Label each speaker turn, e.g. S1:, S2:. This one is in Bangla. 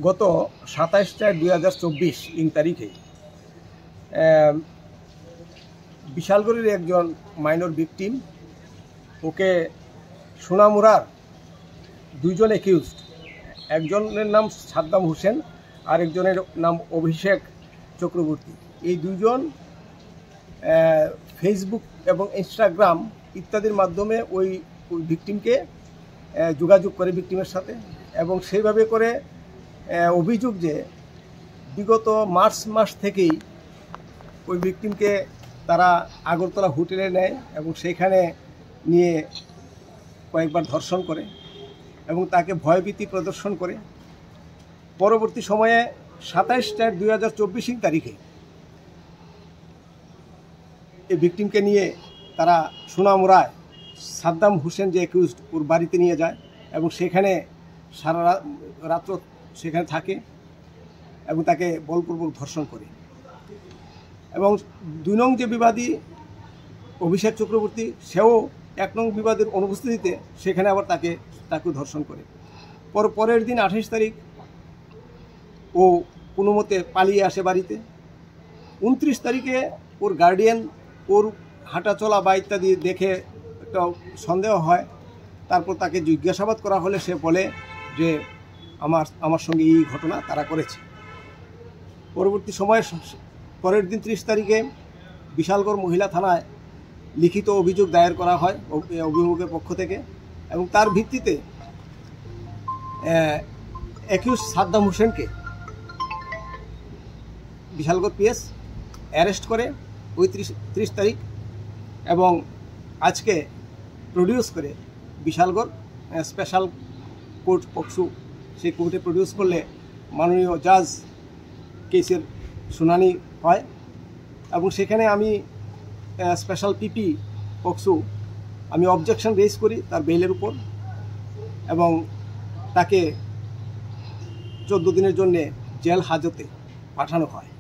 S1: গত 27/4/2024 তারিখে বিশালগড়ের একজন মাইনর ভিকটিম, ওকে সোনামুড়ার দুইজন অ্যাকিউজড, একজনের নাম সাদ্দাম হোসেন আর একজনের নাম অভিষেক চক্রবর্তী, এই দুইজন ফেসবুক এবং ইনস্টাগ্রাম ইত্যাদির মাধ্যমে ওই ভিকটিমকে যোগাযোগ করে ভিকটিমের সাথে, এবং সেইভাবে করে অভিযোগ যে বিগত মার্চ মাস থেকেই ওই ভিকটিমকে তারা আগরতলা হোটেলে নেয় এবং সেইখানে নিয়ে কয়েকবার ধর্ষণ করে এবং তাকে ভয়ভীতি প্রদর্শন করে। পরবর্তী সময়ে 27/4/2024 তারিখে এই ভিকটিমকে নিয়ে তারা সোনামুড়ায় সাদ্দাম হোসেন যে অ্যাকিউজড, ওর বাড়িতে নিয়ে যায় এবং সেখানে সারা রাত্র সেখানে থাকে এবং তাকে বলপূর্বক ধর্ষণ করে। এবং 2 নং যে বিবাদী অভিষেক চক্রবর্তী, সেও 1 নং বিবাদের অনুপস্থিতিতে সেখানে আবার তাকেও ধর্ষণ করে। পরের দিন 28 তারিখ ও কোনো মতে পালিয়ে আসে বাড়িতে। 29 তারিখে ওর গার্ডিয়ান ওর হাঁটা চলা বা ইত্যাদি দেখে একটা সন্দেহ হয়। তারপর তাকে জিজ্ঞাসাবাদ করা হলে সে বলে যে আমার সঙ্গে এই ঘটনা তারা করেছে। পরবর্তী সময়ে পরের দিন 30 তারিখে বিশালগড় মহিলা থানায় লিখিত অভিযোগ দায়ের করা হয় অভিভাবকের পক্ষ থেকে, এবং তার ভিত্তিতে অ্যাকিউজ সাদ্দাম হোসেনকে বিশালগড় পিএস অ্যারেস্ট করে ওই 30 তারিখ, এবং আজকে প্রডিউস করে বিশালগড় স্পেশাল কোর্ট পক্সো সেই কোর্টে প্রডিউস করলে মাননীয় জাজ কেসের শুনানি হয়। এবং সেখানে আমি স্পেশাল পিপি পক্সো আমি অবজেকশন রেজ করি তার বেইলের উপর, এবং তাকে 14 দিনের জন্যে জেল হাজতে পাঠানো হয়।